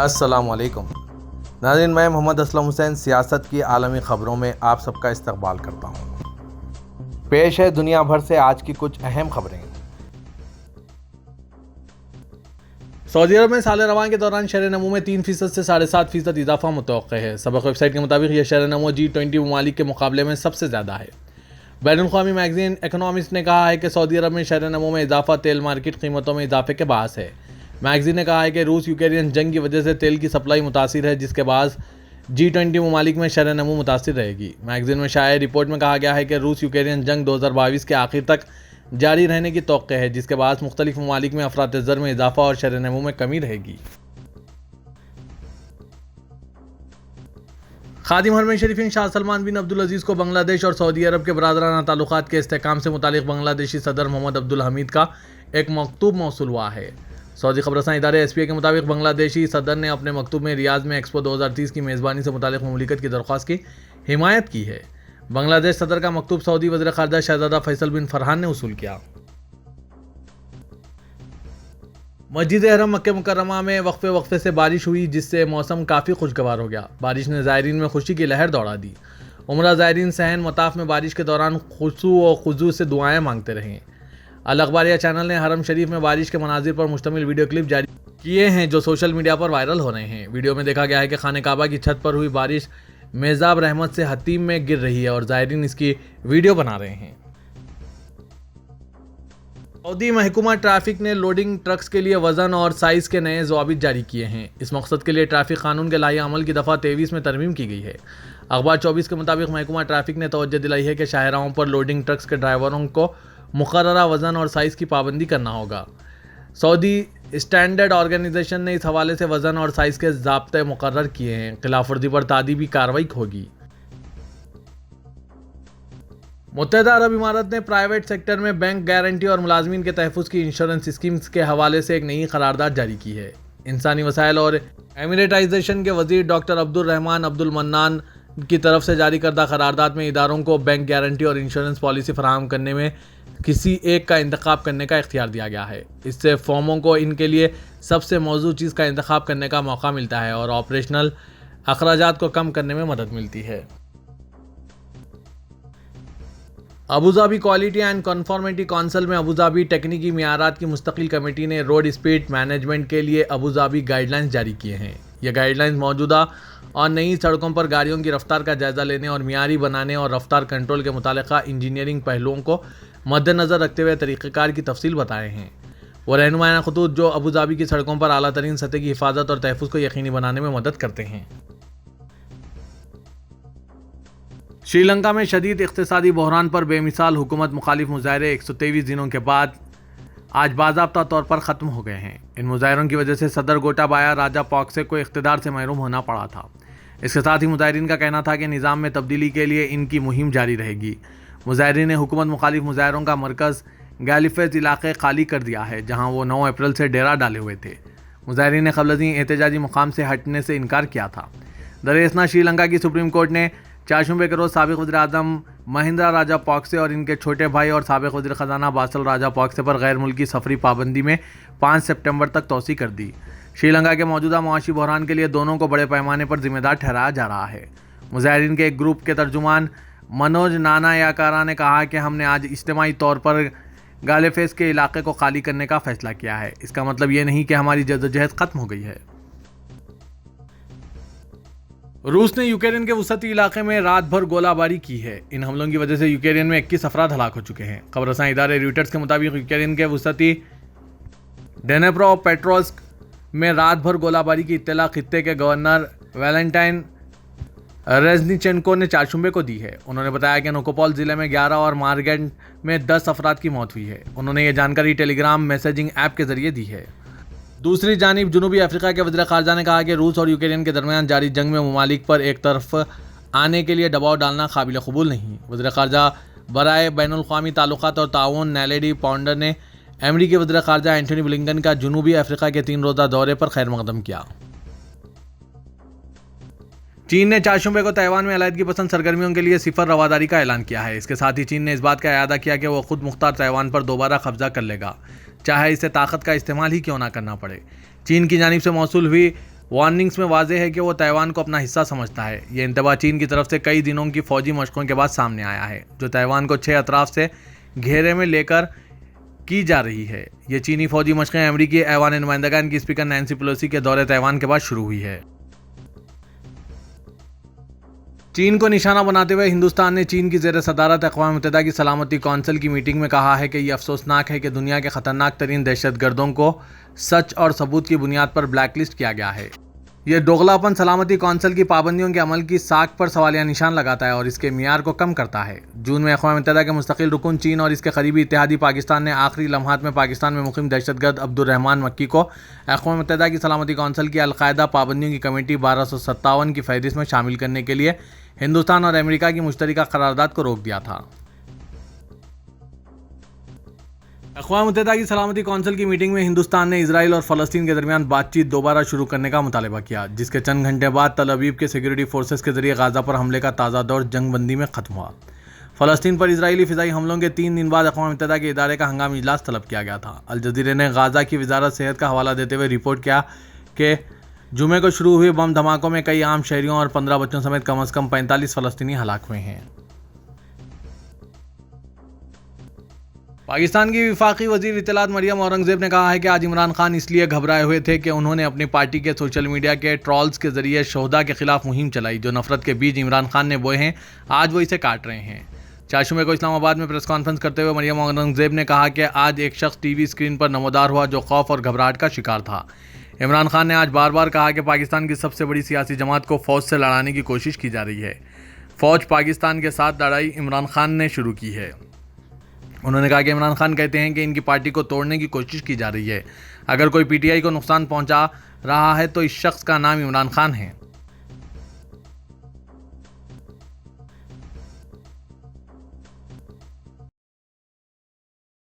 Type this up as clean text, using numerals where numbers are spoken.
السلام علیکم ناظرین، میں محمد اسلم حسین سیاست کی عالمی خبروں میں آپ سب کا استقبال کرتا ہوں۔ پیش ہے دنیا بھر سے آج کی کچھ اہم خبریں۔ سعودی عرب میں سال رواں کے دوران شرح نمو میں 3% سے 7.5% اضافہ متوقع ہے۔ سبق ویب سائٹ کے مطابق یہ شرح نمو G20 ممالک کے مقابلے میں سب سے زیادہ ہے۔ بین الاقوامی میگزین اکنامسٹ نے کہا ہے کہ سعودی عرب میں شرح نمو میں اضافہ تیل مارکیٹ قیمتوں میں اضافے کے باعث ہے۔ میگزین نے کہا ہے کہ روس یوکرین جنگ کی وجہ سے تیل کی سپلائی متاثر ہے، جس کے باعث G20 ممالک میں شرح نمو متاثر رہے گی۔ میگزین میں شائع رپورٹ میں کہا گیا ہے کہ روس یوکرین جنگ 2022 کے آخر تک جاری رہنے کی توقع ہے، جس کے باعث مختلف ممالک میں افراط زر میں اضافہ اور شرح نمو میں کمی رہے گی۔ خادم حرمین شریفین شاہ سلمان بن عبدالعزیز کو بنگلہ دیش اور سعودی عرب کے برادرانہ تعلقات کے استحکام سے متعلق بنگلہ دیشی صدر محمد عبدالحمید کا ایک مکتوب موصول ہوا ہے۔ سعودی خبررساں ادارے SPA کے مطابق بنگلہ دیشی صدر نے اپنے مکتوب میں ریاض میں ایکسپو 2030 کی میزبانی سے متعلق مملکت کی درخواست کی حمایت کی ہے۔ بنگلہ دیش صدر کا مکتوب سعودی وزیر خارجہ شہزادہ فیصل بن فرحان نے وصول کیا۔ مسجد حرم مکہ مکرمہ میں وقفے سے بارش ہوئی، جس سے موسم کافی خوشگوار ہو گیا۔ بارش نے زائرین میں خوشی کی لہر دوڑا دی۔ عمرہ زائرین صحن مطاف میں بارش کے دوران خشوع و خضوع سے دعائیں مانگتے رہے۔ الاخباریہ چینل نے حرم شریف میں بارش کے مناظر پر مشتمل ویڈیو کلپ جاری کیے ہیں، جو سوشل میڈیا پر وائرل ہو رہے ہیں۔ ویڈیو میں دیکھا گیا ہے کہ خانہ کعبہ کی چھت پر ہوئی بارش میزاب رحمت سے حتیم میں گر رہی ہے اور زائرین اس کی ویڈیو بنا رہے ہیں۔ سعودی محکمہ ٹریفک نے لوڈنگ ٹرکس کے لیے وزن اور سائز کے نئے ضوابط جاری کیے ہیں۔ اس مقصد کے لیے ٹریفک قانون کے لائحہ عمل کی دفعہ 23 میں ترمیم کی گئی ہے۔ اخبار 24 کے مطابق محکمہ ٹریفک نے توجہ دلائی ہے کہ شاہراہوں پر لوڈنگ ٹرکس کے ڈرائیوروں کو مقررہ وزن اور سائز کی پابندی کرنا ہوگا۔ سعودی اسٹینڈرڈ آرگنائزیشن نے اس حوالے سے وزن اور سائز کے ضابطے مقرر کیے ہیں۔ خلاف ورزی پر تادیبی کارروائی ہوگی۔ متحدہ عرب امارات نے پرائیویٹ سیکٹر میں بینک گارنٹی اور ملازمین کے تحفظ کی انشورنس اسکیمز کے حوالے سے ایک نئی قرارداد جاری کی ہے۔ انسانی وسائل اور ایمریٹائزیشن کے وزیر ڈاکٹر عبدالرحمان عبدالمنان کی طرف سے جاری کردہ قرارداد میں اداروں کو بینک گارنٹی اور انشورنس پالیسی فراہم کرنے میں کسی ایک کا انتخاب کرنے کا اختیار دیا گیا ہے۔ اس سے فرموں کو ان کے لیے سب سے موزوں چیز کا انتخاب کرنے کا موقع ملتا ہے اور آپریشنل اخراجات کو کم کرنے میں مدد ملتی ہے۔ Abu Dhabi quality and conformity council میں ابوظہبی تکنیکی معیارات کی مستقل کمیٹی نے روڈ اسپیڈ مینجمنٹ کے لیے ابوظہبی گائیڈ لائنز جاری کیے ہیں۔ یہ گائیڈ لائنز موجودہ اور نئی سڑکوں پر گاڑیوں کی رفتار کا جائزہ لینے اور معیاری بنانے اور رفتار کنٹرول کے متعلقہ انجینئرنگ پہلوؤں کو مد نظر رکھتے ہوئے طریقہ کار کی تفصیل بتائے ہیں۔ وہ رہنمایانہ خطوط جو ابوظہبی کی سڑکوں پر اعلیٰ ترین سطح کی حفاظت اور تحفظ کو یقینی بنانے میں مدد کرتے ہیں۔ سری لنکا میں شدید اقتصادی بحران پر بے مثال حکومت مخالف مظاہرے 123 دنوں کے بعد آج باضابطہ طور پر ختم ہو گئے ہیں۔ ان مظاہروں کی وجہ سے صدر گوٹابایا راجا پاکسے کو اقتدار سے محروم ہونا پڑا تھا۔ اس کے ساتھ ہی مظاہرین کا کہنا تھا کہ نظام میں تبدیلی کے لیے ان کی مہم جاری رہے گی۔ مظاہرین نے حکومت مخالف مظاہروں کا مرکز گیلیفیز علاقے خالی کر دیا ہے، جہاں وہ 9 اپریل سے ڈیرا ڈالے ہوئے تھے۔ مظاہرین نے قبل ازیں احتجاجی مقام سے ہٹنے سے انکار کیا تھا۔ دریں اثنا سری لنکا کی سپریم کورٹ نے چہارشنبے کے روز سابق وزیر اعظم مہندرا راجا پاکسے اور ان کے چھوٹے بھائی اور سابق وزیر خزانہ باسل راجا پاکسے پر غیر ملکی سفری پابندی میں 5 سپٹمبر تک توسیع کر دی۔ سری لنکا کے موجودہ معاشی بحران کے لیے دونوں کو بڑے پیمانے پر ذمہ دار ٹھہرایا جا رہا ہے۔ مظاہرین کے ایک گروپ کے ترجمان منوج نانایاکارا نے کہا کہ ہم نے آج اجتماعی طور پر گالیفیز کے علاقے کو خالی کرنے کا فیصلہ کیا ہے۔ اس کا مطلب یہ نہیں کہ ہماری جدوجہد ختم ہو گئی ہے۔ روس نے یوکرین کے وسطی علاقے میں رات بھر گولہ باری کی ہے۔ ان حملوں کی وجہ سے یوکرین میں 21 افراد ہلاک ہو چکے ہیں۔ خبررساں ادارے رویٹرز کے مطابق یوکرین کے وسطی ڈنیپرو پیٹرووسک میں رات بھر گولہ باری کی اطلاع خطے کے گورنر ویلنٹائن ریزنیچینکو نے چہارشنبے کو دی ہے۔ انہوں نے بتایا کہ نوکوپول ضلع میں 11 اور مارگنٹ میں 10 افراد کی موت ہوئی ہے۔ انہوں نے یہ جانکاری ٹیلی گرام میسیجنگ ایپ کے ذریعے دی ہے۔ دوسری جانب جنوبی افریقہ کے وزیر خارجہ نے کہا کہ روس اور یوکرین کے درمیان جاری جنگ میں ممالک پر ایک طرف آنے کے لیے دباؤ ڈالنا قابل قبول نہیں۔ وزیر خارجہ برائے بین الاقوامی تعلقات اور تعاون نیلیڈی پاؤنڈر نے امریکی وزیر خارجہ اینٹونی بلنکن کا جنوبی افریقہ کے 3 روزہ دورے پر خیر مقدم کیا۔ چین نے چہارشنبے کو تائیوان میں علیحدگی پسند سرگرمیوں کے لیے صفر رواداری کا اعلان کیا ہے۔ اس کے ساتھ ہی چین نے اس بات کا اعادہ کیا کہ وہ خود مختار تائیوان پر دوبارہ قبضہ کر لے گا، چاہے اسے طاقت کا استعمال ہی کیوں نہ کرنا پڑے۔ چین کی جانب سے موصول ہوئی وارننگز میں واضح ہے کہ وہ تائیوان کو اپنا حصہ سمجھتا ہے۔ یہ انتباہ چین کی طرف سے کئی دنوں کی فوجی مشقوں کے بعد سامنے آیا ہے، جو تائیوان کو 6 اطراف سے گھیرے میں لے کر کی جا رہی ہے۔ یہ چینی فوجی مشقیں امریکی ایوان نمائندگان کی اسپیکر نینسی پیلوسی کے دورے تائیوان کے بعد شروع ہوئی ہے۔ چین کو نشانہ بناتے ہوئے ہندوستان نے چین کی زیر صدارت اقوام متحدہ کی سلامتی کونسل کی میٹنگ میں کہا ہے کہ یہ افسوسناک ہے کہ دنیا کے خطرناک ترین دہشت گردوں کو سچ اور ثبوت کی بنیاد پر بلیک لسٹ کیا گیا ہے۔ یہ دوغلاپن سلامتی کونسل کی پابندیوں کے عمل کی ساکھ پر سوالیہ نشان لگاتا ہے اور اس کے معیار کو کم کرتا ہے۔ جون میں اقوام متحدہ کے مستقل رکن چین اور اس کے قریبی اتحادی پاکستان نے آخری لمحات میں پاکستان میں مقیم دہشت گرد عبدالرحمان مکی کو اقوام متحدہ کی سلامتی کونسل کی القاعدہ پابندیوں کی کمیٹی 1257 کی فہرست میں شامل کرنے کے لیے ہندوستان اور امریکہ کی مشترکہ قرارداد کو روک دیا تھا۔ اقوام متحدہ کی سلامتی کونسل کی میٹنگ میں ہندوستان نے اسرائیل اور فلسطین کے درمیان بات چیت دوبارہ شروع کرنے کا مطالبہ کیا، جس کے چند گھنٹے بعد تل ابیب کے سیکیورٹی فورسز کے ذریعے غزہ پر حملے کا تازہ دور جنگ بندی میں ختم ہوا۔ فلسطین پر اسرائیلی فضائی حملوں کے 3 دن بعد اقوام متحدہ کے ادارے کا ہنگامی اجلاس طلب کیا گیا تھا۔ الجزیرہ نے غزہ کی وزارت صحت کا حوالہ دیتے ہوئے رپورٹ کیا کہ جمعے کو شروع ہوئے بم دھماکوں میں کئی عام شہریوں اور 15 بچوں سمیت کم از کم 45 فلسطینی ہلاک ہوئے ہیں۔ پاکستان کی وفاقی وزیر اطلاعات مریم اورنگزیب نے کہا ہے کہ آج عمران خان اس لیے گھبرائے ہوئے تھے کہ انہوں نے اپنی پارٹی کے سوشل میڈیا کے ٹرولز کے ذریعے شہداء کے خلاف مہم چلائی، جو نفرت کے بیج عمران خان نے بوئے ہیں، آج وہ اسے کاٹ رہے ہیں۔ 4 جون کو اسلام آباد میں پریس کانفرنس کرتے ہوئے مریم اورنگزیب نے کہا کہ آج ایک شخص ٹی وی اسکرین پر نمودار ہوا جو خوف اور گھبراہٹ کا شکار تھا۔ عمران خان نے آج بار بار کہا کہ پاکستان کی سب سے بڑی سیاسی جماعت کو فوج سے لڑانے کی کوشش کی جا رہی ہے۔ فوج پاکستان کے ساتھ لڑائی عمران خان نے شروع کی ہے۔ انہوں نے کہا کہ عمران خان کہتے ہیں کہ ان کی پارٹی کو توڑنے کی کوشش کی جا رہی ہے۔ اگر کوئی پی ٹی آئی کو نقصان پہنچا رہا ہے تو اس شخص کا نام عمران خان ہے۔